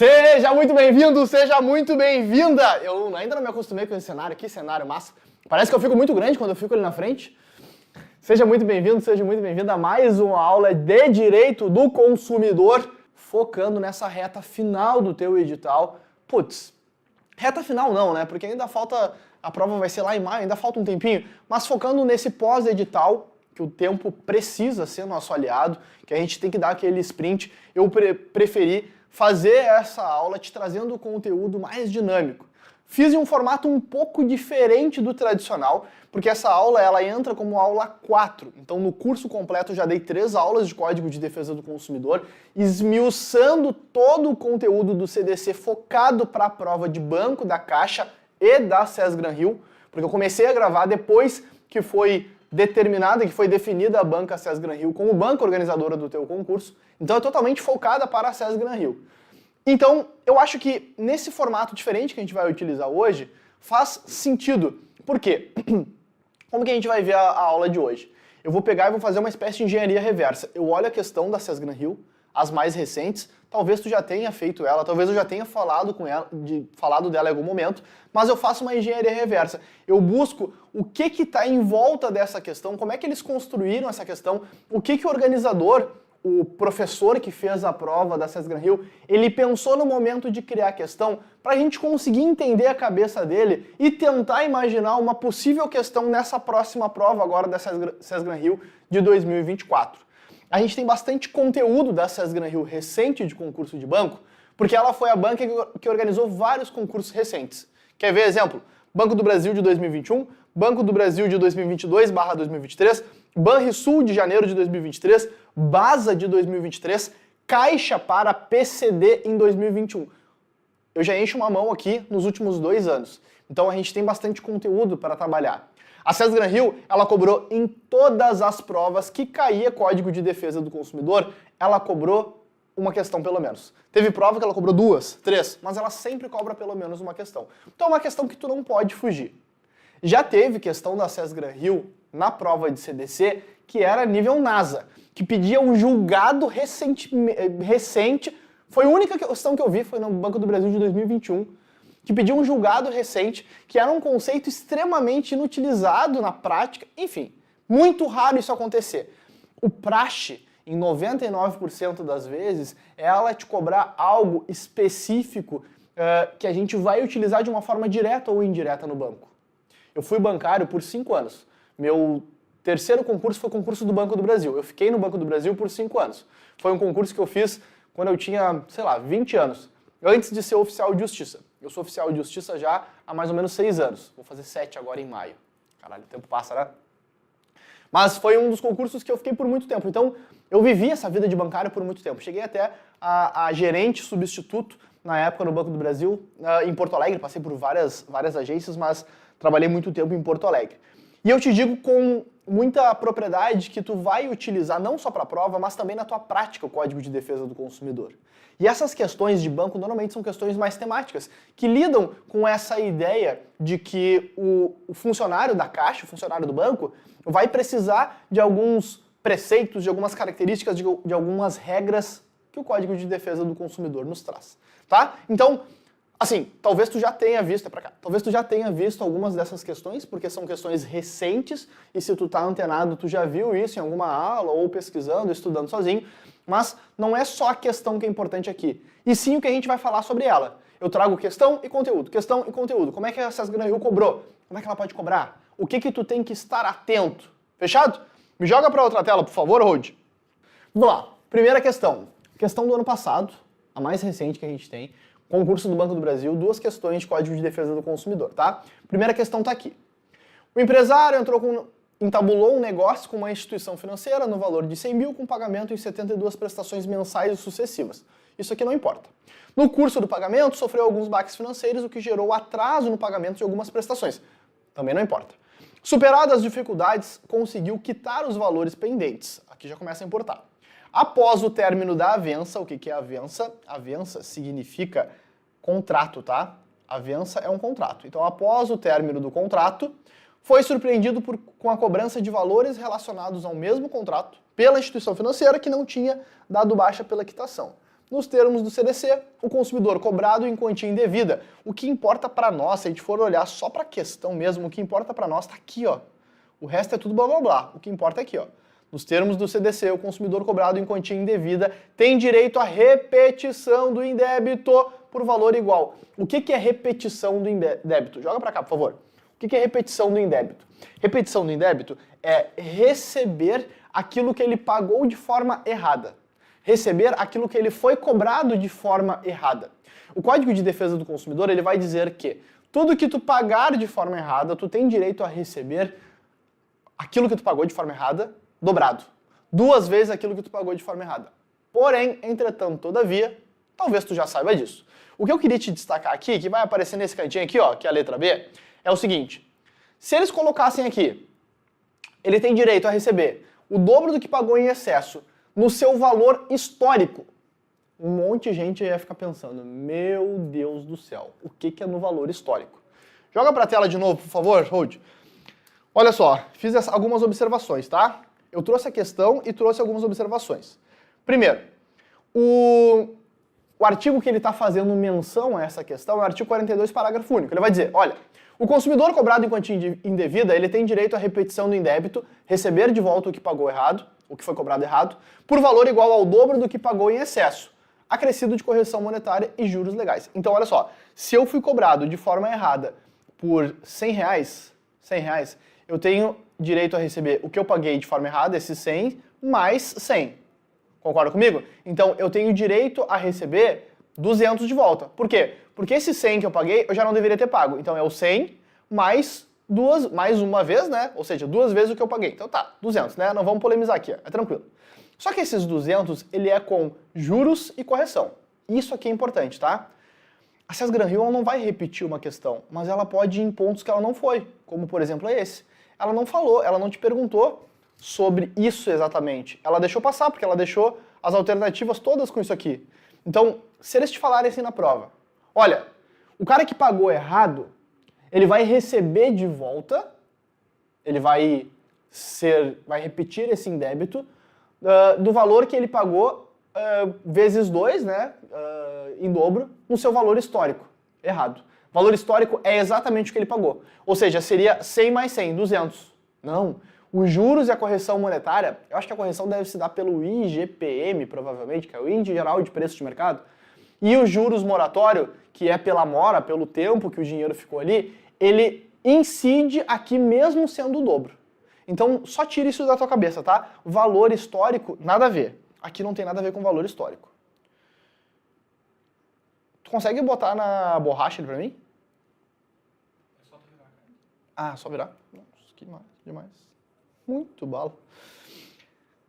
Seja muito bem-vindo, seja muito bem-vinda! Eu ainda não me acostumei com esse cenário, que cenário massa. Parece que eu fico muito grande quando eu fico ali na frente. Seja muito bem-vindo, seja muito bem-vinda a mais uma aula de Direito do Consumidor, focando nessa reta final do teu edital. Putz, reta final não, né? Porque ainda falta, a prova vai ser lá em maio, ainda falta um tempinho, mas focando nesse pós-edital, que o tempo precisa ser nosso aliado, que a gente tem que dar aquele sprint, eu preferi fazer essa aula te trazendo conteúdo mais dinâmico. Fiz em um formato um pouco diferente do tradicional, porque essa aula ela entra como aula 4. Então no curso completo eu já dei 3 aulas de Código de Defesa do Consumidor, esmiuçando todo o conteúdo do CDC focado para a prova de banco da Caixa e da SES Granrio, porque eu comecei a gravar depois que foi determinada, que foi definida a banca SES Granrio como banca organizadora do teu concurso, então é totalmente focada para a SES Granrio. Então, eu acho que nesse formato diferente que a gente vai utilizar hoje, faz sentido. Por quê? Como que a gente vai ver a aula de hoje? Eu vou pegar e vou fazer uma espécie de engenharia reversa. Eu olho a questão da SES Granrio, as mais recentes, talvez tu já tenha feito ela, talvez eu já tenha falado dela em algum momento, mas eu faço uma engenharia reversa. Eu busco o que está em volta dessa questão, como é que eles construíram essa questão, o que o organizador, o professor que fez a prova da SES Granrio, ele pensou no momento de criar a questão para a gente conseguir entender a cabeça dele e tentar imaginar uma possível questão nessa próxima prova agora da SES Granrio de 2024. A gente tem bastante conteúdo da SES Granrio recente de concurso de banco, porque ela foi a banca que organizou vários concursos recentes. Quer ver exemplo? Banco do Brasil de 2021, Banco do Brasil de 2022/2023, Banrisul de janeiro de 2023, Basa de 2023, Caixa para PCD em 2021. Eu já encho uma mão aqui nos últimos 2 anos. Então a gente tem bastante conteúdo para trabalhar. A SES Granrio, ela cobrou em todas as provas que caía Código de Defesa do Consumidor, ela cobrou uma questão pelo menos. Teve prova que ela cobrou 2, 3, mas ela sempre cobra pelo menos uma questão. Então é uma questão que tu não pode fugir. Já teve questão da SES Granrio na prova de CDC que era nível NASA, que pedia um julgado recente, foi a única questão que eu vi, foi no Banco do Brasil de 2021, que pediu um julgado recente, que era um conceito extremamente inutilizado na prática, enfim, muito raro isso acontecer. O praxe, em 99% das vezes, é ela te cobrar algo específico que a gente vai utilizar de uma forma direta ou indireta no banco. Eu fui bancário por 5 anos. Meu terceiro concurso foi o concurso do Banco do Brasil. Eu fiquei no Banco do Brasil por 5 anos. Foi um concurso que eu fiz quando eu tinha, 20 anos, antes de ser oficial de justiça. Eu sou oficial de justiça já há mais ou menos 6 anos. Vou fazer 7 agora em maio. Caralho, o tempo passa, né? Mas foi um dos concursos que eu fiquei por muito tempo. Então, eu vivi essa vida de bancário por muito tempo. Cheguei até a gerente substituto, na época, no Banco do Brasil, em Porto Alegre. Passei por várias agências, mas trabalhei muito tempo em Porto Alegre. E eu te digo com muita propriedade que tu vai utilizar não só para a prova, mas também na tua prática o Código de Defesa do Consumidor. E essas questões de banco normalmente são questões mais temáticas, que lidam com essa ideia de que o funcionário da Caixa, o funcionário do banco, vai precisar de alguns preceitos, de algumas características, de algumas regras que o Código de Defesa do Consumidor nos traz. Tá? Então, assim, talvez tu já tenha visto, talvez tu já tenha visto algumas dessas questões, porque são questões recentes, e se tu tá antenado, tu já viu isso em alguma aula, ou pesquisando, estudando sozinho, mas não é só a questão que é importante aqui, e sim o que a gente vai falar sobre ela. Eu trago questão e conteúdo. Como é que a SES Granrio cobrou? Como é que ela pode cobrar? O que tu tem que estar atento? Fechado? Me joga para outra tela, por favor, Rod. Vamos lá. Primeira questão. Questão do ano passado, a mais recente que a gente tem, concurso do Banco do Brasil, 2 questões de Código de Defesa do Consumidor, tá? Primeira questão tá aqui. O empresário entabulou um negócio com uma instituição financeira no valor de 100 mil com pagamento em 72 prestações mensais sucessivas. Isso aqui não importa. No curso do pagamento, sofreu alguns baques financeiros, o que gerou atraso no pagamento de algumas prestações. Também não importa. Superadas as dificuldades, conseguiu quitar os valores pendentes. Aqui já começa a importar. Após o término da avença, o que é avença? Avença significa contrato, tá? Avença é um contrato. Então, após o término do contrato, foi surpreendido com a cobrança de valores relacionados ao mesmo contrato pela instituição financeira que não tinha dado baixa pela quitação. nos termos do CDC, o consumidor cobrado em quantia indevida. O que importa para nós, se a gente for olhar só para a questão mesmo, o que importa para nós está aqui, ó. O resto é tudo blá blá blá. O que importa é aqui, ó. Nos termos do CDC, o consumidor cobrado em quantia indevida tem direito à repetição do indébito por valor igual. O que é repetição do indébito? Joga para cá, por favor. O que é repetição do indébito? Repetição do indébito é receber aquilo que ele pagou de forma errada. Receber aquilo que ele foi cobrado de forma errada. O Código de Defesa do Consumidor, ele vai dizer que tudo que tu pagar de forma errada, tu tem direito a receber aquilo que tu pagou de forma errada, dobrado. 2 vezes aquilo que tu pagou de forma errada. Porém, entretanto, todavia, talvez tu já saiba disso. O que eu queria te destacar aqui, que vai aparecer nesse cantinho aqui, ó, que é a letra B, é o seguinte. Se eles colocassem aqui, ele tem direito a receber o dobro do que pagou em excesso no seu valor histórico, um monte de gente ia ficar pensando, meu Deus do céu, o que é no valor histórico? Joga para a tela de novo, por favor, Hold. Olha só, fiz algumas observações, tá? Eu trouxe a questão e trouxe algumas observações. Primeiro, o artigo que ele está fazendo menção a essa questão é o artigo 42, parágrafo único. Ele vai dizer, olha, o consumidor cobrado em quantia indevida, ele tem direito à repetição do indébito, receber de volta o que pagou errado, o que foi cobrado errado, por valor igual ao dobro do que pagou em excesso, acrescido de correção monetária e juros legais. Então, olha só, se eu fui cobrado de forma errada por R$100, eu tenho direito a receber o que eu paguei de forma errada, esses 100, mais 100. Concorda comigo? Então, eu tenho direito a receber 200 de volta. Por quê? Porque esse 100 que eu paguei, eu já não deveria ter pago. Então, é o 100 mais uma vez, né? Ou seja, 2 vezes o que eu paguei. Então tá, 200, né? Não vamos polemizar aqui, é tranquilo. Só que esses 200, ele é com juros e correção. Isso aqui é importante, tá? A SES Gran Rio não vai repetir uma questão, mas ela pode ir em pontos que ela não foi, como por exemplo esse. Ela não falou, ela não te perguntou sobre isso exatamente. Ela deixou passar, porque ela deixou as alternativas todas com isso aqui. Então, se eles te falarem assim na prova, olha, o cara que pagou errado, ele vai receber de volta, ele vai repetir esse indébito do valor que ele pagou vezes 2, né, em dobro, no seu valor histórico. Errado. Valor histórico é exatamente o que ele pagou. Ou seja, seria 100 mais 100, 200. Não. Os juros e a correção monetária, eu acho que a correção deve se dar pelo IGPM, provavelmente, que é o Índice Geral de Preços de Mercado. E os juros moratório, que é pela mora, pelo tempo que o dinheiro ficou ali, ele incide aqui mesmo sendo o dobro. Então, só tira isso da tua cabeça, tá? Valor histórico, nada a ver. Aqui não tem nada a ver com valor histórico. Tu consegue botar na borracha pra mim? É só tu virar, cara. Ah, só virar? Nossa, que demais. Muito bala.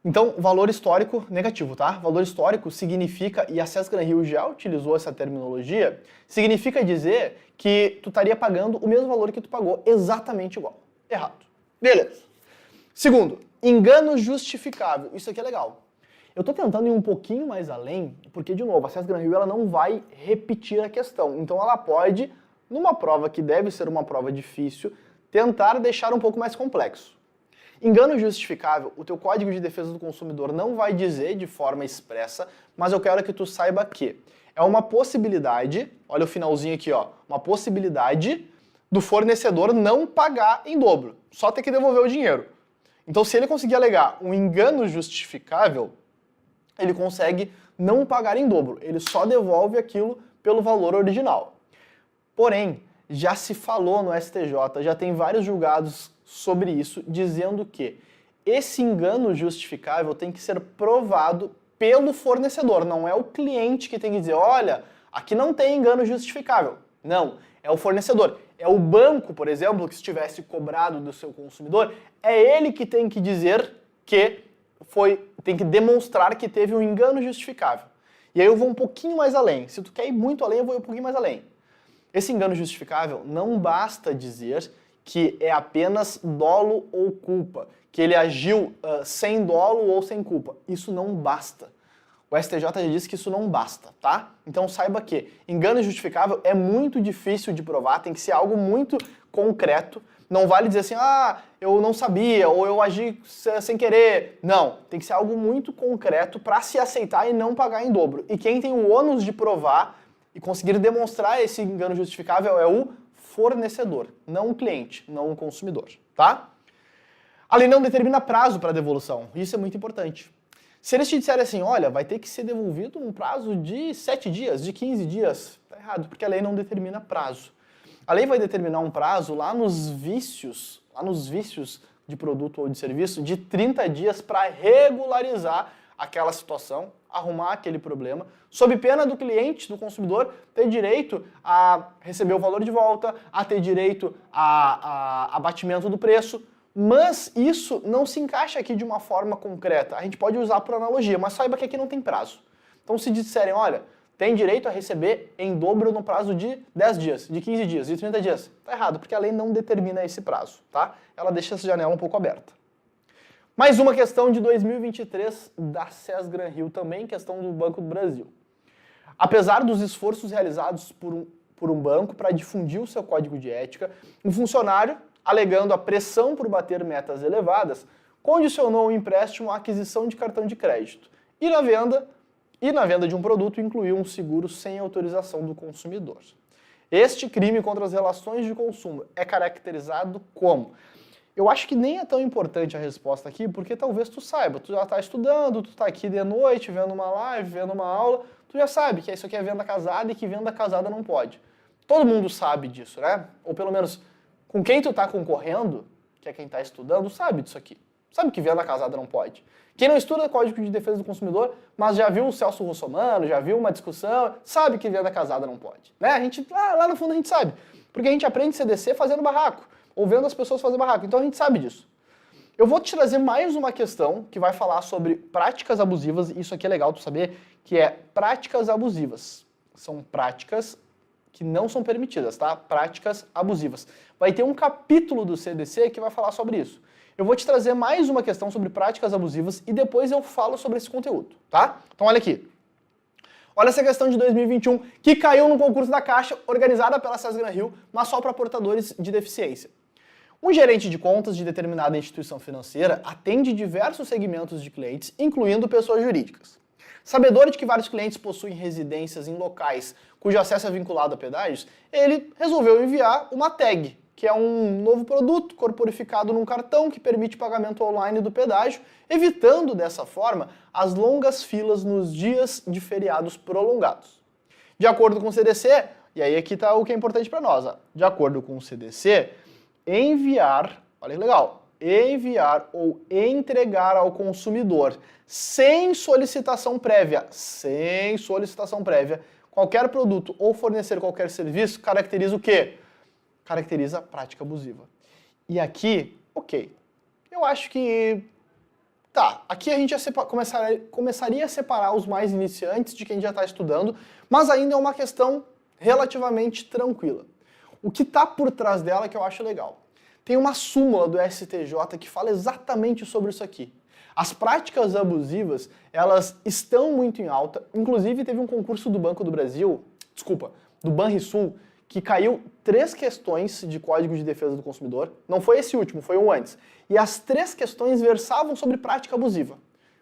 Então, valor histórico negativo, tá? Valor histórico significa, e a SES Gran Rio já utilizou essa terminologia, significa dizer que tu estaria pagando o mesmo valor que tu pagou, exatamente igual. Errado. Beleza. Segundo, engano justificável. Isso aqui é legal. Eu tô tentando ir um pouquinho mais além, porque, de novo, a SES Gran Rio ela não vai repetir a questão. Então, ela pode, numa prova que deve ser uma prova difícil, tentar deixar um pouco mais complexo. Engano justificável, o teu Código de Defesa do Consumidor não vai dizer de forma expressa, mas eu quero que tu saiba que é uma possibilidade, olha o finalzinho aqui, ó, uma possibilidade do fornecedor não pagar em dobro, só ter que devolver o dinheiro. Então, se ele conseguir alegar um engano justificável, ele consegue não pagar em dobro, ele só devolve aquilo pelo valor original. Porém, já se falou no STJ, já tem vários julgados sobre isso, dizendo que esse engano justificável tem que ser provado pelo fornecedor, não é o cliente que tem que dizer, olha, aqui não tem engano justificável. Não, é o fornecedor. É o banco, por exemplo, que se tivesse cobrado do seu consumidor, é ele que tem que dizer que tem que demonstrar que teve um engano justificável. E aí eu vou um pouquinho mais além. Se tu quer ir muito além, eu vou um pouquinho mais além. Esse engano justificável não basta dizer que é apenas dolo ou culpa, que ele agiu sem dolo ou sem culpa. Isso não basta. O STJ já disse que isso não basta, tá? Então saiba que engano justificável é muito difícil de provar, tem que ser algo muito concreto, Não vale dizer assim, eu não sabia, ou eu agi sem querer. Não, tem que ser algo muito concreto para se aceitar e não pagar em dobro. E quem tem o ônus de provar e conseguir demonstrar esse engano justificável é o fornecedor, não o cliente, não o consumidor, tá? A lei não determina prazo para devolução, isso é muito importante. Se eles te disserem assim, olha, vai ter que ser devolvido num prazo de 7 dias, de 15 dias, tá errado, porque a lei não determina prazo. A lei vai determinar um prazo lá nos vícios de produto ou de serviço, de 30 dias para regularizar aquela situação, arrumar aquele problema, sob pena do cliente, do consumidor, ter direito a receber o valor de volta, a ter direito a abatimento do preço. Mas isso não se encaixa aqui de uma forma concreta. A gente pode usar por analogia, mas saiba que aqui não tem prazo. Então se disserem, olha, tem direito a receber em dobro no prazo de 10 dias, de 15 dias, de 30 dias. Tá errado, porque a lei não determina esse prazo, tá? Ela deixa essa janela um pouco aberta. Mais uma questão de 2023 da SES-Granrio também, questão do Banco do Brasil. Apesar dos esforços realizados por um banco para difundir o seu código de ética, um funcionário, alegando a pressão por bater metas elevadas, condicionou o empréstimo à aquisição de cartão de crédito e na venda de um produto incluiu um seguro sem autorização do consumidor. Este crime contra as relações de consumo é caracterizado como? Eu acho que nem é tão importante a resposta aqui, porque talvez tu saiba, tu já está estudando, tu está aqui de noite, vendo uma live, vendo uma aula, tu já sabe que isso aqui é venda casada e que venda casada não pode. Todo mundo sabe disso, né? Ou pelo menos com quem tu está concorrendo, que é quem está estudando, sabe disso aqui. Sabe que venda casada não pode. Quem não estuda Código de Defesa do Consumidor, mas já viu o Celso Russomano, já viu uma discussão, sabe que venda casada não pode. Né? A gente, lá no fundo a gente sabe. Porque a gente aprende CDC fazendo barraco, ou vendo as pessoas fazer barraco. Então a gente sabe disso. Eu vou te trazer mais uma questão que vai falar sobre práticas abusivas, e isso aqui é legal tu saber, que é práticas abusivas. São práticas que não são permitidas, tá? Práticas abusivas. Vai ter um capítulo do CDC que vai falar sobre isso. Eu vou te trazer mais uma questão sobre práticas abusivas e depois eu falo sobre esse conteúdo, tá? Então olha aqui. Olha essa questão de 2021 que caiu no concurso da Caixa, organizada pela SES-Granrio, mas só para portadores de deficiência. Um gerente de contas de determinada instituição financeira atende diversos segmentos de clientes, incluindo pessoas jurídicas. Sabedor de que vários clientes possuem residências em locais cujo acesso é vinculado a pedágios, ele resolveu enviar uma tag, que é um novo produto corporificado num cartão que permite pagamento online do pedágio, evitando dessa forma as longas filas nos dias de feriados prolongados. De acordo com o CDC, e aí aqui está o que é importante para nós, ó. De acordo com o CDC, enviar, olha que legal, enviar ou entregar ao consumidor sem solicitação prévia, qualquer produto ou fornecer qualquer serviço caracteriza o quê? Caracteriza prática abusiva. E aqui, ok, eu acho que, aqui a gente já começaria a separar os mais iniciantes de quem já está estudando, mas ainda é uma questão relativamente tranquila. O que está por trás dela que eu acho legal? Tem uma súmula do STJ que fala exatamente sobre isso aqui. As práticas abusivas, elas estão muito em alta, inclusive teve um concurso do Banco do Brasil, do Banrisul, que caiu 3 questões de Código de Defesa do Consumidor, não foi esse último, foi um antes, e as 3 questões versavam sobre prática abusiva,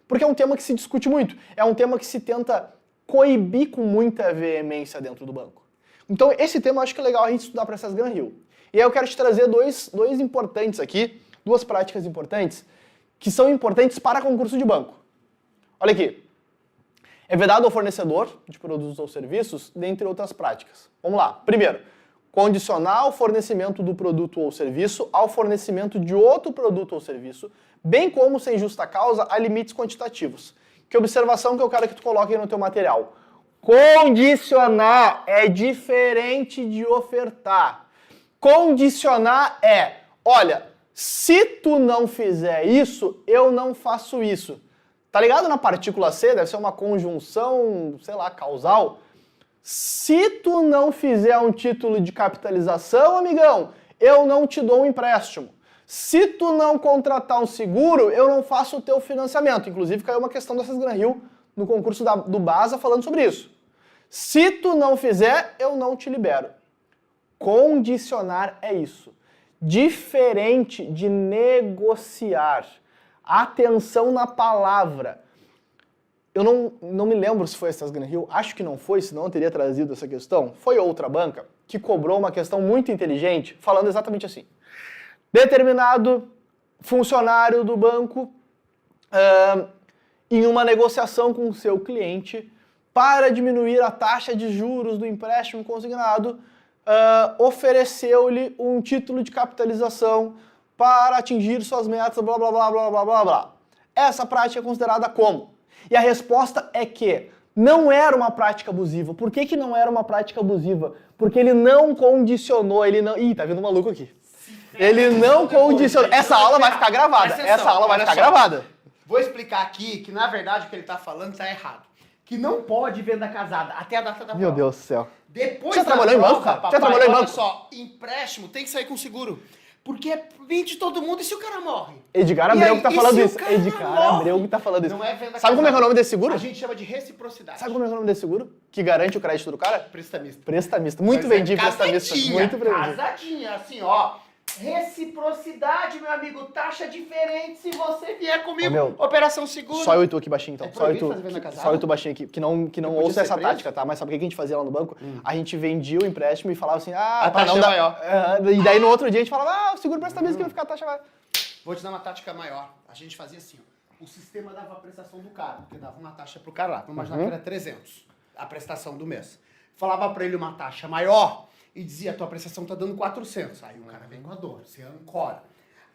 porque é um tema que se discute muito, é um tema que se tenta coibir com muita veemência dentro do banco. Então esse tema eu acho que é legal a gente estudar para essas SES-Granrio. E aí eu quero te trazer dois importantes aqui, 2 práticas importantes, que são importantes para concurso de banco. Olha aqui. É vedado ao fornecedor de produtos ou serviços, dentre outras práticas. Vamos lá. Primeiro, condicionar o fornecimento do produto ou serviço ao fornecimento de outro produto ou serviço, bem como, sem justa causa, a limites quantitativos. Que observação que eu quero que tu coloque aí no teu material? Condicionar é diferente de ofertar. Condicionar é, olha, se tu não fizer isso, eu não faço isso. Tá ligado na partícula C? Deve ser uma conjunção, sei lá, causal. Se tu não fizer um título de capitalização, amigão, eu não te dou um empréstimo. Se tu não contratar um seguro, eu não faço o teu financiamento. Inclusive, caiu uma questão da SES-Granrio no concurso do BASA falando sobre isso. Se tu não fizer, eu não te libero. Condicionar é isso. diferente de negociar. Atenção na palavra. Eu não me lembro se foi a Sesgran Hill, acho que não foi, senão eu teria trazido essa questão. Foi outra banca que cobrou uma questão muito inteligente, falando exatamente assim. Determinado funcionário do banco, em uma negociação com o seu cliente, para diminuir a taxa de juros do empréstimo consignado, ofereceu-lhe um título de capitalização para atingir suas metas, blá, blá, blá, blá, blá, blá, blá. Essa prática é considerada como? E a resposta é que não era uma prática abusiva. Por que não era uma prática abusiva? Porque ele não condicionou, ele não... Ih, tá vindo um maluco aqui. Ele não condicionou... Essa aula vai ficar gravada. Essa aula vai ficar gravada. Vou explicar aqui que, na verdade, o que ele tá falando tá errado. Que não pode venda casada até a data da prova. Meu Deus do céu. Depois já trabalhou em banco, cara? Já trabalhou em banco? Olha só, empréstimo tem que sair com seguro. Porque é bem de todo mundo e se o cara morre? Edgar Abreu que tá falando isso. Edgar Abreu que tá falando isso. Não é venda Sabe como é que é o nome desse seguro? A gente chama de reciprocidade. Sabe como é que é o nome desse seguro? Que garante o crédito do cara? Prestamista. Prestamista. Muito vendido, prestamista. Muito vendido. Casadinha, assim, ó. Reciprocidade, meu amigo. Taxa diferente se você vier comigo. Meu, Operação seguro. Só eu e tu aqui baixinho, então. É Só eu e tu baixinho aqui. Que não ouça essa tática, tá? Mas sabe o que a gente fazia lá no banco? A gente vendia o empréstimo e falava assim, a taxa é maior. E daí no outro dia a gente falava, o seguro prestamista que vai ficar a taxa maior. Vou te dar uma tática maior. A gente fazia assim, ó. O sistema dava a prestação do cara, porque dava uma taxa pro cara lá. Vamos imaginar que era 300, a prestação do mês. Falava pra ele uma taxa maior e dizia, a tua prestação tá dando 400. Aí o cara vem com a dor, você ancora.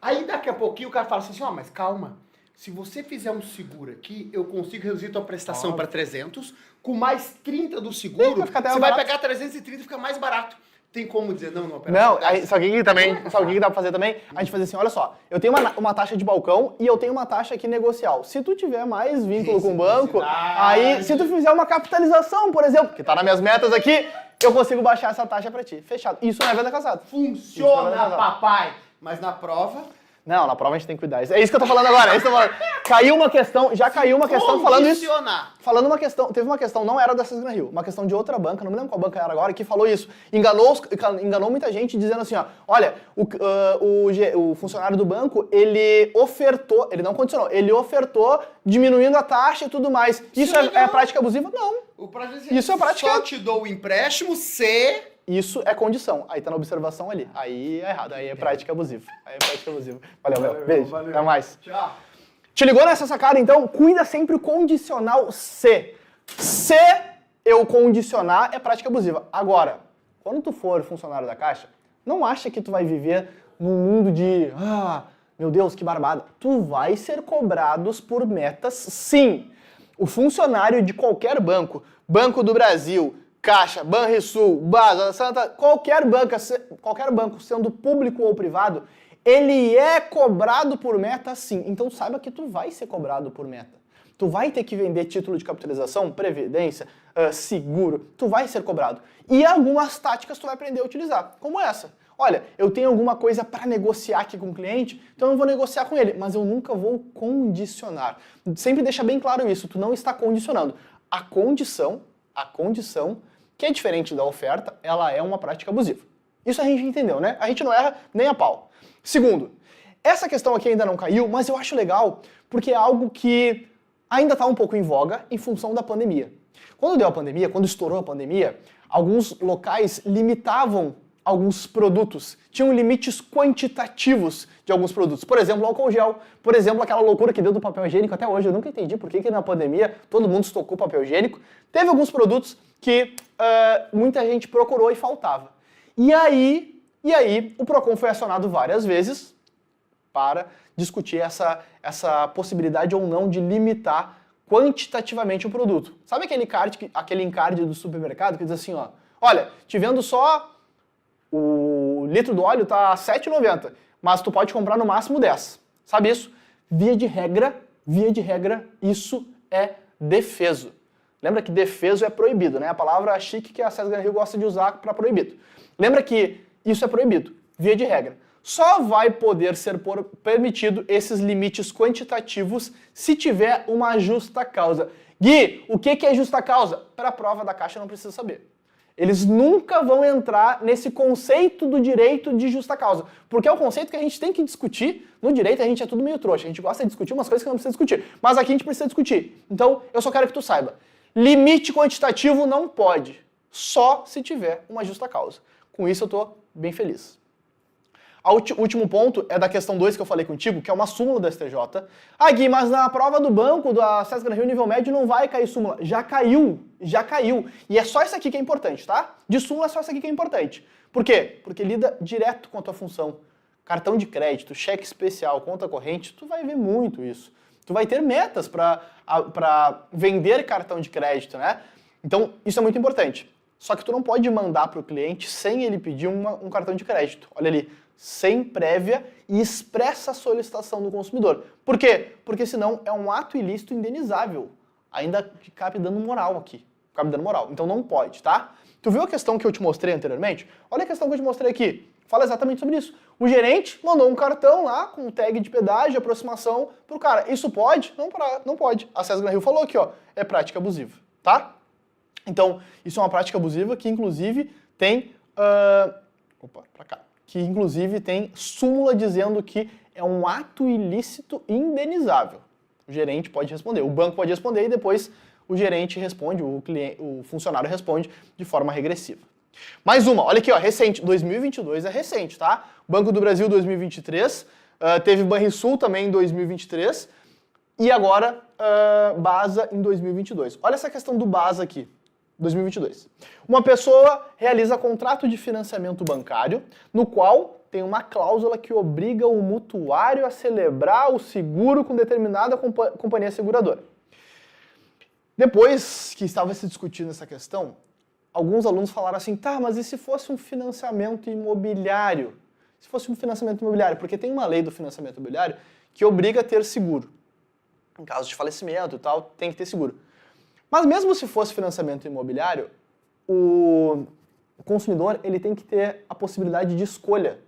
Aí daqui a pouquinho o cara fala assim, ó, mas calma. Se você fizer um seguro aqui, eu consigo reduzir tua prestação para 300, com mais 30 do seguro, você vai pegar 330 e fica mais barato. Tem como dizer não, não, não, aí, sabe o que dá pra fazer também? A gente fazia assim, olha só, eu tenho uma taxa de balcão e eu tenho uma taxa aqui negocial. Se tu tiver mais vínculo com o banco, aí se tu fizer uma capitalização, por exemplo, que tá nas minhas metas aqui, eu consigo baixar essa taxa pra ti. Fechado. Isso não é venda casada. Funciona, papai! Mas na prova... Não, na prova a gente tem que cuidar. É isso que eu tô falando agora. Caiu uma questão, já caiu uma questão falando isso. Falando uma questão, teve uma questão, não era da Sesgran Hill, uma questão de outra banca, não me lembro qual banca era agora, que falou isso. Enganou muita gente dizendo assim, ó, olha, o funcionário do banco, ele ofertou, ele não condicionou, ele ofertou diminuindo a taxa e tudo mais. Isso é prática abusiva? Não. Isso é prática... Só te dou o empréstimo se... Isso é condição. Aí tá na observação ali. Aí é errado. Aí é prática abusiva. Valeu, meu. Beijo. Valeu. Até mais. Tchau. Te ligou nessa sacada, então? Cuida sempre o condicional se. Se eu condicionar, é prática abusiva. Agora, quando tu for funcionário da Caixa, não acha que tu vai viver num mundo de... meu Deus, que barbada. Tu vai ser cobrados por metas, sim. O funcionário de qualquer banco, Banco do Brasil... Caixa, Banrisul, Basa, Santa, qualquer banco, sendo público ou privado, ele é cobrado por meta sim. Então saiba que tu vai ser cobrado por meta. Tu vai ter que vender título de capitalização, previdência, seguro, tu vai ser cobrado. E algumas táticas tu vai aprender a utilizar, como essa. Olha, eu tenho alguma coisa para negociar aqui com o cliente, então eu vou negociar com ele, mas eu nunca vou condicionar. Sempre deixa bem claro isso, tu não está condicionando. A condição, que é diferente da oferta, ela é uma prática abusiva. Isso a gente entendeu, né? A gente não erra nem a pau. Segundo, essa questão aqui ainda não caiu, mas eu acho legal porque é algo que ainda está um pouco em voga em função da pandemia. Quando deu a pandemia, quando estourou a pandemia, alguns locais limitavam alguns produtos, tinham limites quantitativos de alguns produtos. Por exemplo, o álcool gel. Por exemplo, aquela loucura que deu do papel higiênico. Até hoje eu nunca entendi por que na pandemia todo mundo estocou papel higiênico. Teve alguns produtos que muita gente procurou e faltava. E aí o Procon foi acionado várias vezes para discutir essa possibilidade ou não de limitar quantitativamente o produto. Sabe aquele encarte do supermercado que diz assim, ó, olha, te vendo só o litro do óleo tá R$ 7,90, mas tu pode comprar no máximo 10. Sabe isso? Via de regra, isso é defeso. Lembra que defeso é proibido, né? A palavra chique que a Sesgran Hill gosta de usar para proibido. Lembra que isso é proibido, via de regra. Só vai poder ser permitido esses limites quantitativos se tiver uma justa causa. Gui, o que é justa causa? Para a prova da Caixa eu não preciso saber. Eles nunca vão entrar nesse conceito do direito de justa causa, porque é o conceito que a gente tem que discutir. No direito a gente é tudo meio trouxa, a gente gosta de discutir umas coisas que não precisa discutir, mas aqui a gente precisa discutir. Então, eu só quero que tu saiba, limite quantitativo não pode, só se tiver uma justa causa. Com isso eu tô bem feliz. O último ponto é da questão 2 que eu falei contigo, que é uma súmula do STJ. Ah, Gui, mas na prova do banco da SESC Gran Rio nível médio não vai cair súmula. Já caiu. E é só isso aqui que é importante, tá? De súmula é só isso aqui que é importante. Por quê? Porque lida direto com a tua função. Cartão de crédito, cheque especial, conta corrente, tu vai ver muito isso. Tu vai ter metas para vender cartão de crédito, né? Então, isso é muito importante. Só que tu não pode mandar para o cliente sem ele pedir um cartão de crédito. Olha ali, sem prévia e expressa solicitação do consumidor. Por quê? Porque senão é um ato ilícito indenizável. Ainda cabe dano moral aqui. Cabe dano moral. Então não pode, tá? Tu viu a questão que eu te mostrei anteriormente? Olha a questão que eu te mostrei aqui. Fala exatamente sobre isso. O gerente mandou um cartão lá com tag de pedágio, aproximação pro cara. Isso pode? Não pode. A SESC Gran Rio falou aqui, ó, é prática abusiva, tá? Então, isso é uma prática abusiva que inclusive tem... que inclusive tem súmula dizendo que é um ato ilícito indenizável. O gerente pode responder, o banco pode responder e depois o gerente responde, o funcionário responde de forma regressiva. Mais uma, olha aqui, ó, recente, 2022 é recente, tá? Banco do Brasil 2023, teve Banrisul também em 2023 e agora BASA em 2022. Olha essa questão do BASA aqui. 2022. Uma pessoa realiza contrato de financiamento bancário, no qual tem uma cláusula que obriga o mutuário a celebrar o seguro com determinada companhia seguradora. Depois que estava se discutindo essa questão, alguns alunos falaram assim, tá, mas e se fosse um financiamento imobiliário? Se fosse um financiamento imobiliário, porque tem uma lei do financiamento imobiliário que obriga a ter seguro. Em caso de falecimento e tal, tem que ter seguro. Mas mesmo se fosse financiamento imobiliário, o consumidor ele tem que ter a possibilidade de escolha.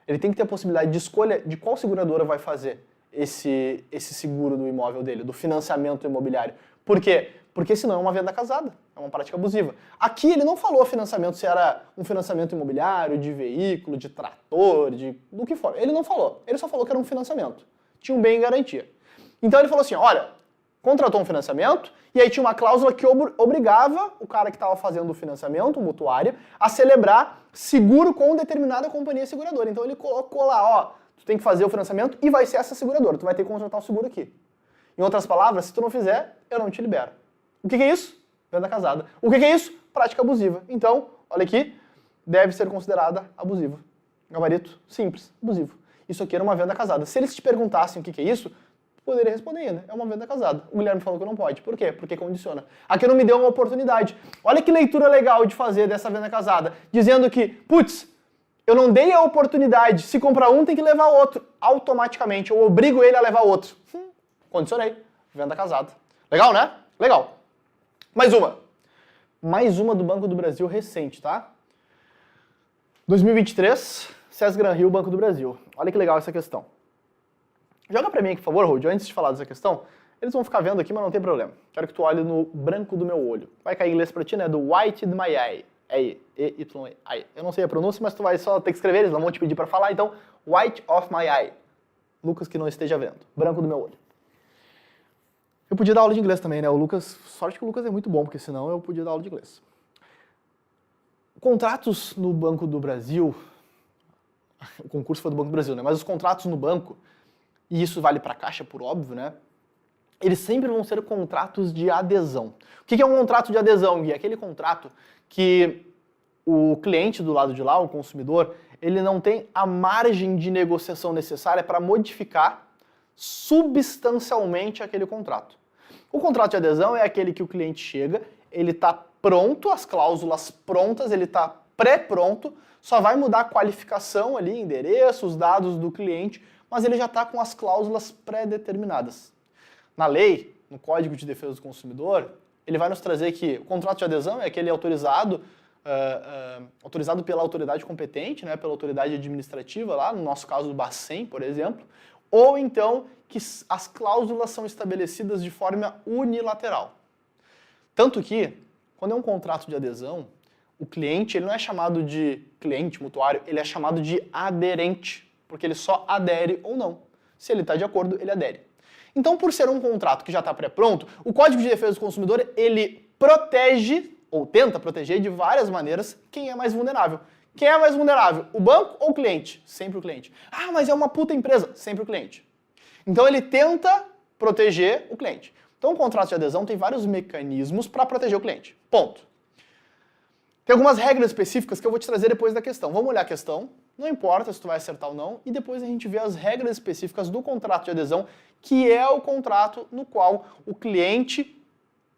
Ele tem que ter a possibilidade de escolha de qual seguradora vai fazer esse seguro do imóvel dele, do financiamento imobiliário. Por quê? Porque senão é uma venda casada, é uma prática abusiva. Aqui ele não falou financiamento se era um financiamento imobiliário, de veículo, de trator, do que for. Ele não falou, ele só falou que era um financiamento. Tinha um bem em garantia. Então ele falou assim, olha, contratou um financiamento e aí tinha uma cláusula que obrigava o cara que estava fazendo o financiamento, o mutuário, a celebrar seguro com determinada companhia seguradora. Então ele colocou lá, ó, tu tem que fazer o financiamento e vai ser essa seguradora, tu vai ter que contratar o seguro aqui. Em outras palavras, se tu não fizer, eu não te libero. O que é isso? Venda casada. O que é isso? Prática abusiva. Então, olha aqui, deve ser considerada abusiva. Gabarito simples, abusivo. Isso aqui era uma venda casada. Se eles te perguntassem o que é isso, poderia responder ainda, é uma venda casada. O Guilherme falou que não pode. Por quê? Porque condiciona. Aqui não me deu uma oportunidade. Olha que leitura legal de fazer dessa venda casada. Dizendo que, putz, eu não dei a oportunidade. Se comprar um, tem que levar outro. Automaticamente. Eu obrigo ele a levar outro. Condicionei. Venda casada. Legal, né? Legal. Mais uma. Mais uma do Banco do Brasil recente, tá? 2023, SESC Gran Rio, Banco do Brasil. Olha que legal essa questão. Joga pra mim aqui, por favor, Rod, antes de falar dessa questão. Eles vão ficar vendo aqui, mas não tem problema. Quero que tu olhe no branco do meu olho. Vai cair em inglês pra ti, né? Do white of my eye. E-Y-E. Eu não sei a pronúncia, mas tu vai só ter que escrever, eles não vão te pedir pra falar. Então, white of my eye. Lucas que não esteja vendo. Branco do meu olho. Eu podia dar aula de inglês também, né? O Lucas, sorte que o Lucas é muito bom, porque senão eu podia dar aula de inglês. Contratos no Banco do Brasil... O concurso foi do Banco do Brasil, né? Mas os contratos no banco... E isso vale para a Caixa, por óbvio, né? Eles sempre vão ser contratos de adesão. O que é um contrato de adesão, Gui? É aquele contrato que o cliente do lado de lá, o consumidor, ele não tem a margem de negociação necessária para modificar substancialmente aquele contrato. O contrato de adesão é aquele que o cliente chega, ele está pronto, as cláusulas prontas, ele está pré-pronto, só vai mudar a qualificação ali, endereço, os dados do cliente, mas ele já está com as cláusulas pré-determinadas. Na lei, no Código de Defesa do Consumidor, ele vai nos trazer que o contrato de adesão é aquele autorizado pela autoridade competente, né, pela autoridade administrativa, lá no nosso caso do Bacen, por exemplo, ou então que as cláusulas são estabelecidas de forma unilateral. Tanto que, quando é um contrato de adesão, o cliente ele não é chamado de cliente mutuário, ele é chamado de aderente, porque ele só adere ou não. Se ele está de acordo, ele adere. Então, por ser um contrato que já está pré-pronto, o Código de Defesa do Consumidor, ele protege, ou tenta proteger de várias maneiras, quem é mais vulnerável. Quem é mais vulnerável? O banco ou o cliente? Sempre o cliente. Ah, mas é uma puta empresa. Sempre o cliente. Então ele tenta proteger o cliente. Então o contrato de adesão tem vários mecanismos para proteger o cliente. Ponto. Tem algumas regras específicas que eu vou te trazer depois da questão. Vamos olhar a questão, não importa se tu vai acertar ou não, e depois a gente vê as regras específicas do contrato de adesão, que é o contrato no qual o cliente,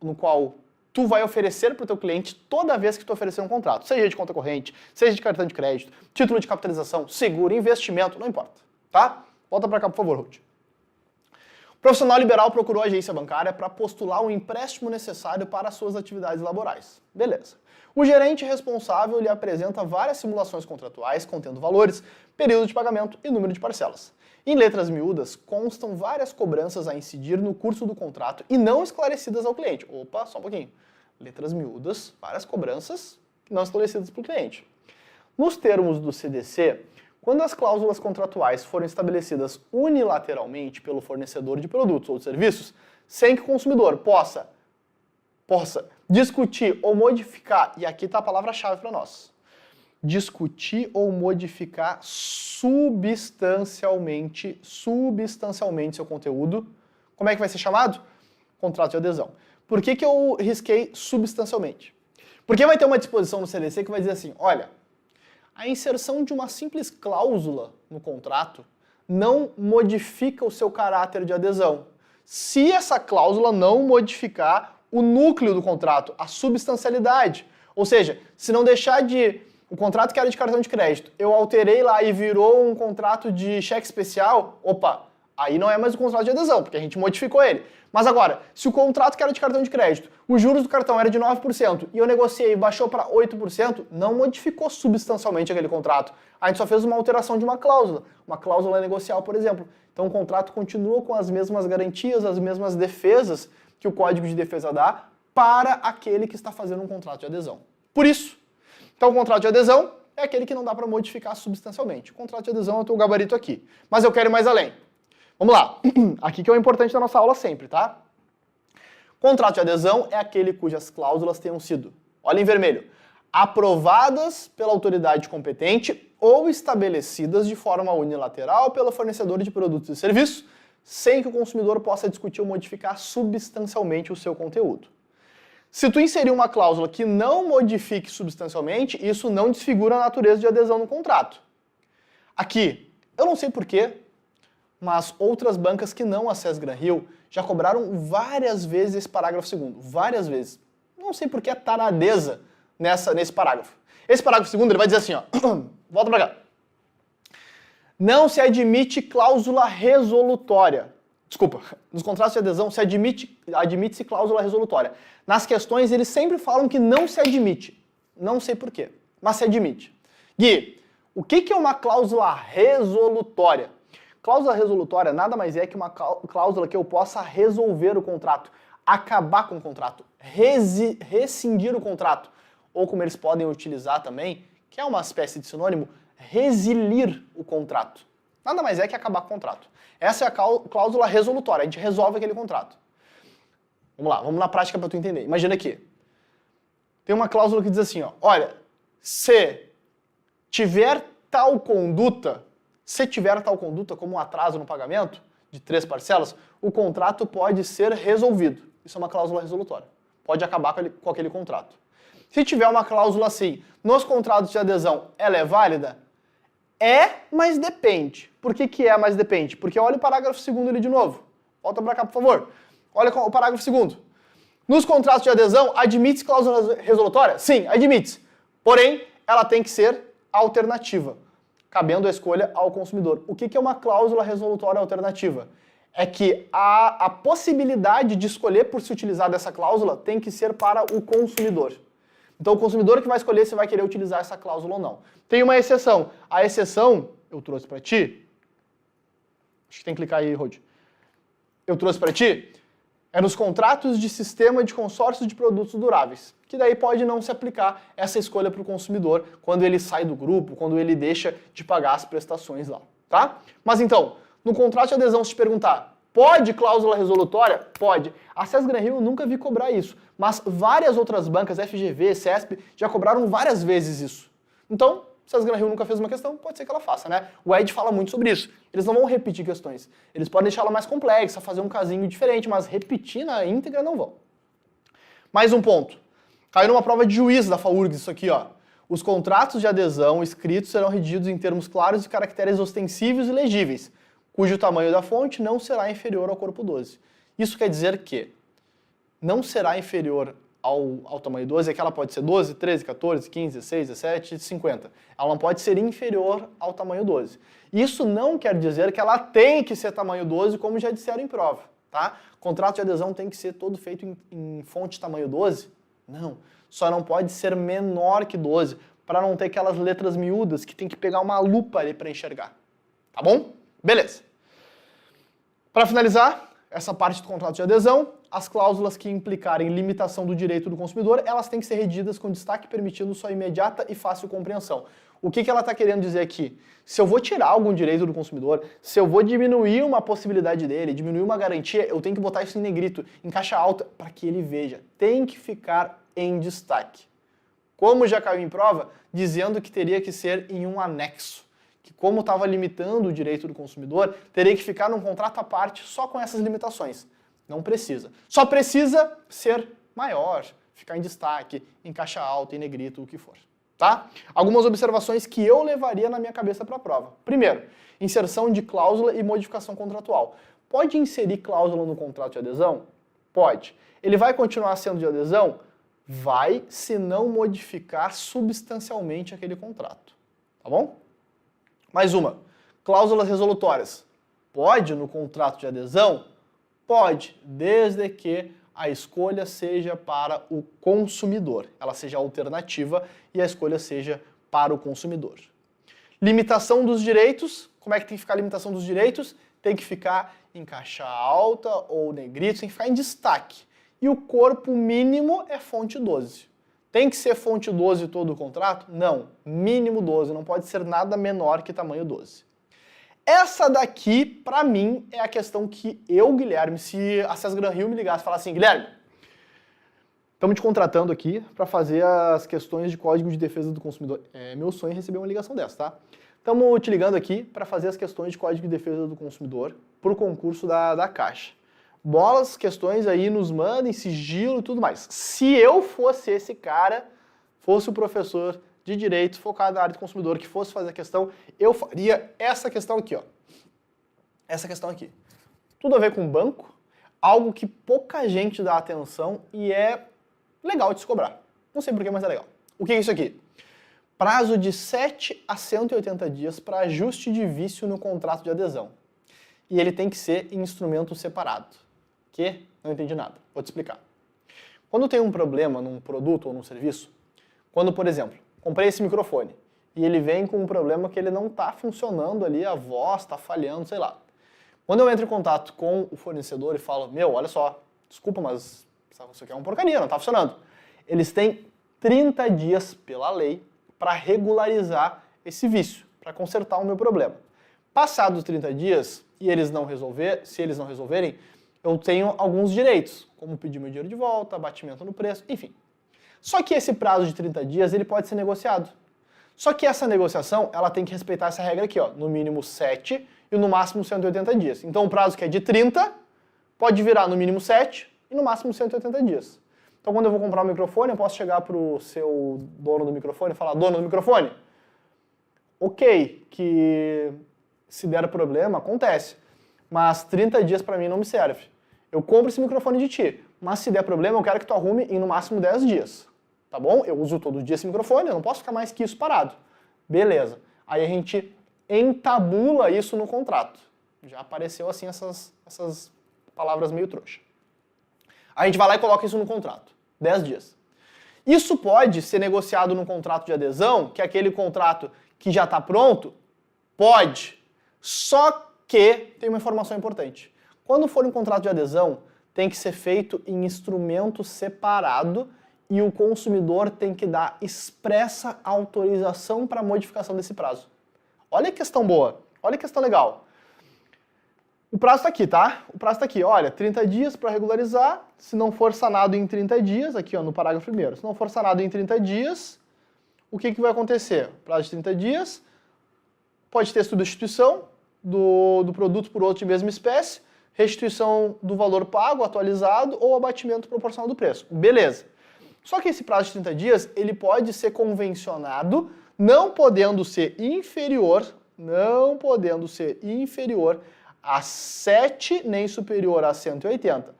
no qual tu vai oferecer para o teu cliente toda vez que tu oferecer um contrato, seja de conta corrente, seja de cartão de crédito, título de capitalização, seguro, investimento, não importa, tá? Volta para cá, por favor, Ruth. O profissional liberal procurou a agência bancária para postular o empréstimo necessário para as suas atividades laborais. Beleza. O gerente responsável lhe apresenta várias simulações contratuais contendo valores, período de pagamento e número de parcelas. Em letras miúdas, constam várias cobranças a incidir no curso do contrato e não esclarecidas ao cliente. Opa, só um pouquinho. Letras miúdas, várias cobranças não esclarecidas para o cliente. Nos termos do CDC, quando as cláusulas contratuais forem estabelecidas unilateralmente pelo fornecedor de produtos ou de serviços, sem que o consumidor possa discutir ou modificar, e aqui está a palavra-chave para nós, discutir ou modificar substancialmente seu conteúdo, como é que vai ser chamado? Contrato de adesão. Por que eu risquei substancialmente? Porque vai ter uma disposição no CDC que vai dizer assim, olha, a inserção de uma simples cláusula no contrato não modifica o seu caráter de adesão. Se essa cláusula não modificar o núcleo do contrato, a substancialidade, ou seja, se não deixar de... O contrato que era de cartão de crédito, eu alterei lá e virou um contrato de cheque especial, opa, aí não é mais um contrato de adesão, porque a gente modificou ele. Mas agora, se o contrato que era de cartão de crédito, os juros do cartão era de 9% e eu negociei e baixou para 8%, não modificou substancialmente aquele contrato. A gente só fez uma alteração de uma cláusula negocial, por exemplo. Então o contrato continua com as mesmas garantias, as mesmas defesas que o Código de Defesa dá para aquele que está fazendo um contrato de adesão. Por isso, então o contrato de adesão é aquele que não dá para modificar substancialmente. O contrato de adesão é o teu gabarito aqui. Mas eu quero ir mais além. Vamos lá. Aqui que é o importante da nossa aula sempre, tá? Contrato de adesão é aquele cujas cláusulas tenham sido, olha em vermelho, aprovadas pela autoridade competente ou estabelecidas de forma unilateral pelo fornecedor de produtos e serviços, sem que o consumidor possa discutir ou modificar substancialmente o seu conteúdo. Se tu inserir uma cláusula que não modifique substancialmente, isso não desfigura a natureza de adesão no contrato. Aqui, eu não sei porquê, mas outras bancas que não a SES Gran Rio já cobraram várias vezes esse parágrafo segundo. Várias vezes. Não sei por que a taradeza nesse parágrafo. Esse parágrafo segundo ele vai dizer assim, ó. Volta pra cá. Não se admite cláusula resolutória. Desculpa, nos contratos de adesão se admite-se cláusula resolutória. Nas questões eles sempre falam que não se admite. Não sei por quê, mas se admite. Gui, o que é uma cláusula resolutória? Cláusula resolutória nada mais é que uma cláusula que eu possa resolver o contrato, acabar com o contrato, rescindir o contrato, ou como eles podem utilizar também, que é uma espécie de sinônimo, resilir o contrato. Nada mais é que acabar com o contrato. Essa é a cláusula resolutória, a gente resolve aquele contrato. Vamos lá, vamos na prática para tu entender. Imagina aqui, tem uma cláusula que diz assim, ó, olha, se tiver tal conduta como um atraso no pagamento de 3 parcelas, o contrato pode ser resolvido. Isso é uma cláusula resolutória. Pode acabar com aquele contrato. Se tiver uma cláusula assim, nos contratos de adesão, ela é válida? É, mas depende. Por que é, mas depende? Porque olha o parágrafo 2º ali de novo. Volta para cá, por favor. Olha o parágrafo 2º. Nos contratos de adesão, admite-se cláusula resolutória? Sim, admite-se. Porém, ela tem que ser alternativa, cabendo a escolha ao consumidor. O que é uma cláusula resolutória alternativa? É que a possibilidade de escolher por se utilizar dessa cláusula tem que ser para o consumidor. Então o consumidor que vai escolher se vai querer utilizar essa cláusula ou não. Tem uma exceção. A exceção, eu trouxe para ti, acho que tem que clicar aí, Rod. Eu trouxe para ti, É nos contratos de sistema de consórcio de produtos duráveis, que daí pode não se aplicar essa escolha para o consumidor quando ele sai do grupo, quando ele deixa de pagar as prestações lá, tá? Mas então, no contrato de adesão, se te perguntar, pode cláusula resolutória? Pode. A SES Granrio eu nunca vi cobrar isso, mas várias outras bancas, FGV, CESP, já cobraram várias vezes isso. Então, se a SES Granrio nunca fez uma questão, pode ser que ela faça, né? O Ed fala muito sobre isso. Eles não vão repetir questões. Eles podem deixar ela mais complexa, fazer um casinho diferente, mas repetir na íntegra não vão. Mais um ponto. Caiu numa prova de juízo da FAURGS isso aqui, ó. Os contratos de adesão escritos serão redigidos em termos claros e caracteres ostensivos e legíveis, cujo tamanho da fonte não será inferior ao corpo 12. Isso quer dizer que não será inferior ao tamanho 12, é que ela pode ser 12, 13, 14, 15, 16, 17, 50. Ela não pode ser inferior ao tamanho 12. Isso não quer dizer que ela tem que ser tamanho 12, como já disseram em prova, tá? Contrato de adesão tem que ser todo feito em fonte tamanho 12? Não. Só não pode ser menor que 12, para não ter aquelas letras miúdas que tem que pegar uma lupa ali para enxergar. Tá bom? Beleza. Para finalizar essa parte do contrato de adesão, as cláusulas que implicarem limitação do direito do consumidor, elas têm que ser redigidas com destaque permitindo sua imediata e fácil compreensão. O que ela está querendo dizer aqui? Se eu vou tirar algum direito do consumidor, se eu vou diminuir uma possibilidade dele, diminuir uma garantia, eu tenho que botar isso em negrito, em caixa alta, para que ele veja. Tem que ficar em destaque. Como já caiu em prova, dizendo que teria que ser em um anexo. Que como estava limitando o direito do consumidor, teria que ficar num contrato à parte só com essas limitações. Não precisa. Só precisa ser maior, ficar em destaque, em caixa alta, em negrito, o que for. Tá? Algumas observações que eu levaria na minha cabeça para a prova. Primeiro, inserção de cláusula e modificação contratual. Pode inserir cláusula no contrato de adesão? Pode. Ele vai continuar sendo de adesão? Vai, se não modificar substancialmente aquele contrato. Tá bom? Mais uma. Cláusulas resolutórias. Pode no contrato de adesão? Pode, desde que a escolha seja para o consumidor, ela seja alternativa e a escolha seja para o consumidor. Limitação dos direitos, como é que tem que ficar a limitação dos direitos? Tem que ficar em caixa alta ou negrito, tem que ficar em destaque. E o corpo mínimo é fonte 12. Tem que ser fonte 12 todo o contrato? Não, mínimo 12, não pode ser nada menor que tamanho 12. Essa daqui, pra mim, é a questão que eu, Guilherme, se a SES Granrio me ligasse e falasse assim, Guilherme, estamos te contratando aqui para fazer as questões de Código de Defesa do Consumidor. É meu sonho receber uma ligação dessa, tá? Estamos te ligando aqui para fazer as questões de Código de Defesa do Consumidor para o concurso da Caixa. Bolas, questões aí, nos mandem, sigilo e tudo mais. Se eu fosse esse cara, fosse o professor de direito focado na área do consumidor, que fosse fazer a questão, eu faria essa questão aqui, ó. Essa questão aqui. Tudo a ver com banco, algo que pouca gente dá atenção e é legal de se cobrar. Não sei porquê, mas é legal. O que é isso aqui? Prazo de 7 a 180 dias para ajuste de vício no contrato de adesão. E ele tem que ser em instrumento separado. Que? Não entendi nada. Vou te explicar. Quando tem um problema num produto ou num serviço, quando, por exemplo, comprei esse microfone e ele vem com um problema que ele não está funcionando ali, a voz está falhando, sei lá. Quando eu entro em contato com o fornecedor e falo, meu, olha só, desculpa, mas isso aqui é uma porcaria, não está funcionando. Eles têm 30 dias pela lei para regularizar esse vício, para consertar o meu problema. Passados 30 dias, e eles não se eles não resolverem, eu tenho alguns direitos, como pedir meu dinheiro de volta, abatimento no preço, enfim. Só que esse prazo de 30 dias, ele pode ser negociado. Só que essa negociação, ela tem que respeitar essa regra aqui, ó, no mínimo 7 e no máximo 180 dias. Então o prazo que é de 30 pode virar no mínimo 7 e no máximo 180 dias. Então quando eu vou comprar um microfone, eu posso chegar pro seu dono do microfone e falar, dono do microfone, ok, que se der problema, acontece, mas 30 dias para mim não me serve. Eu compro esse microfone de ti, mas se der problema, eu quero que tu arrume em no máximo 10 dias. Tá bom? Eu uso todo dia esse microfone, eu não posso ficar mais que isso parado. Beleza. Aí a gente entabula isso no contrato. Já apareceu assim essas palavras meio trouxa. A gente vai lá e coloca isso no contrato. 10 dias. Isso pode ser negociado num contrato de adesão, que é aquele contrato que já está pronto? Pode. Só que tem uma informação importante. Quando for um contrato de adesão, tem que ser feito em instrumento separado e o consumidor tem que dar expressa autorização para modificação desse prazo. Olha que questão boa, olha que questão legal. O prazo está aqui, tá? O prazo está aqui, olha, 30 dias para regularizar, se não for sanado em 30 dias, aqui ó, no parágrafo 1º, se não for sanado em 30 dias, o que vai acontecer? Prazo de 30 dias, pode ter substituição do produto por outro de mesma espécie, restituição do valor pago atualizado ou abatimento proporcional do preço. Beleza. Só que esse prazo de 30 dias, ele pode ser convencionado, não podendo ser inferior a 7, nem superior a 180.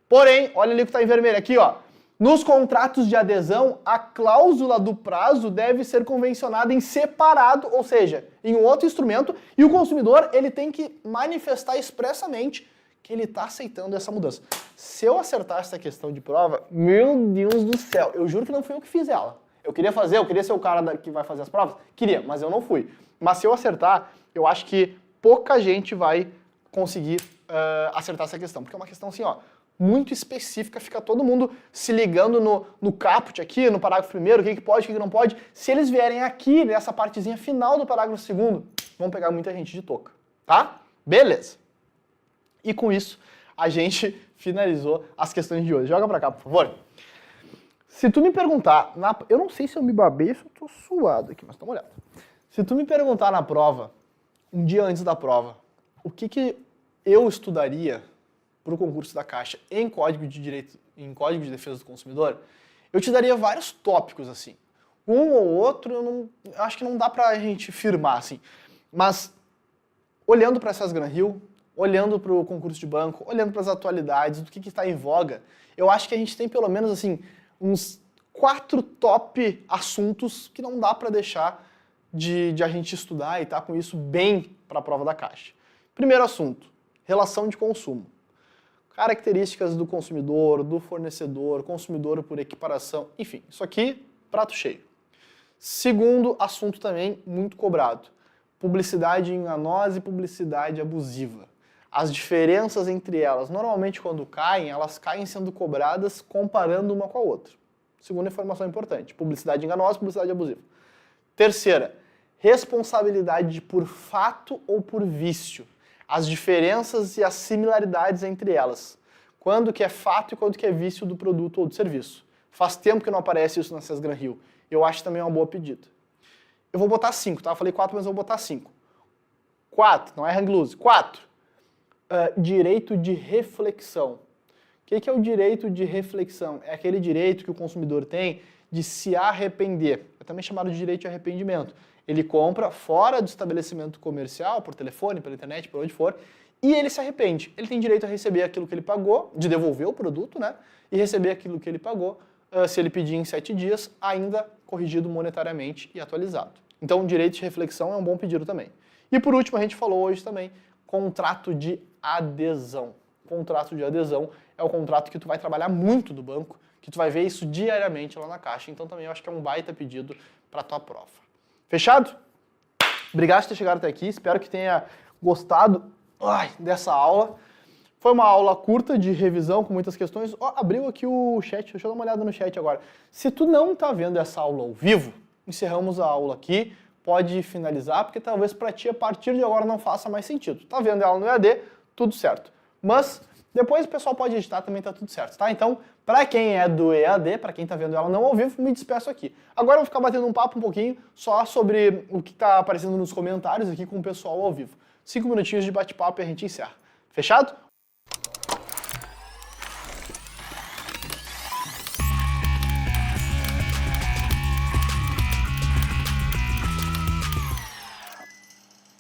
Porém, olha ali o que está em vermelho aqui, ó. Nos contratos de adesão, a cláusula do prazo deve ser convencionada em separado, ou seja, em um outro instrumento, e o consumidor ele tem que manifestar expressamente que ele está aceitando essa mudança. Se eu acertar essa questão de prova, meu Deus do céu, eu juro que não fui eu que fiz ela. Eu queria ser o cara que vai fazer as provas? Queria, mas eu não fui. Mas se eu acertar, eu acho que pouca gente vai conseguir acertar essa questão, porque é uma questão assim, ó, muito específica, fica todo mundo se ligando no caput aqui, no parágrafo 1º, o que pode, o que não pode. Se eles vierem aqui, nessa partezinha final do parágrafo 2º, vão pegar muita gente de touca, tá? Beleza. E com isso, a gente finalizou as questões de hoje. Joga pra cá, por favor. Se tu me perguntar, eu não sei se eu me babei, se eu tô suado aqui, mas dá uma olhada. Se tu me perguntar na prova, um dia antes da prova, o que eu estudaria para o concurso da Caixa em Código de Defesa do Consumidor, eu te daria vários tópicos, assim. Um ou outro, eu acho que não dá pra gente firmar, assim. Mas, olhando para essas Gran Rio, olhando para o concurso de banco, olhando para as atualidades, do que está em voga, eu acho que a gente tem pelo menos, assim, uns 4 top assuntos que não dá para deixar de a gente estudar e tá com isso bem para a prova da Caixa. Primeiro assunto, relação de consumo. Características do consumidor, do fornecedor, consumidor por equiparação, enfim, isso aqui, prato cheio. Segundo assunto também muito cobrado, publicidade enganosa e publicidade abusiva. As diferenças entre elas, normalmente quando caem, elas caem sendo cobradas comparando uma com a outra. Segunda informação importante, publicidade enganosa e publicidade abusiva. Terceira, responsabilidade por fato ou por vício. As diferenças e as similaridades entre elas. Quando que é fato e quando que é vício do produto ou do serviço. Faz tempo que não aparece isso nessas Gran Rio. Eu acho também uma boa pedida. Eu vou botar 5, tá? Eu falei 4, mas eu vou botar 5. 4, não é hang loose. 4. Direito de reflexão. O que é o direito de reflexão? É aquele direito que o consumidor tem de se arrepender. É também chamado de direito de arrependimento. Ele compra fora do estabelecimento comercial, por telefone, pela internet, por onde for, e ele se arrepende. Ele tem direito a receber aquilo que ele pagou, de devolver o produto, né? E receber aquilo que ele pagou, se ele pedir em 7 dias, ainda corrigido monetariamente e atualizado. Então, direito de reflexão é um bom pedido também. E por último, a gente falou hoje também, contrato de adesão. Contrato de adesão é o contrato que tu vai trabalhar muito do banco, que tu vai ver isso diariamente lá na Caixa. Então também eu acho que é um baita pedido para tua prova. Fechado? Obrigado por ter chegado até aqui, espero que tenha gostado dessa aula. Foi uma aula curta de revisão com muitas questões. Abriu aqui o chat, deixa eu dar uma olhada no chat agora. Se tu não está vendo essa aula ao vivo, encerramos a aula aqui, pode finalizar, porque talvez para ti a partir de agora não faça mais sentido. Tá vendo ela no EAD, tudo certo. Mas depois o pessoal pode editar, também tá tudo certo, tá? Então, para quem é do EAD, para quem tá vendo ela não ao vivo, me despeço aqui. Agora eu vou ficar batendo um papo um pouquinho só sobre o que tá aparecendo nos comentários aqui com o pessoal ao vivo. 5 minutinhos de bate-papo e a gente encerra. Fechado?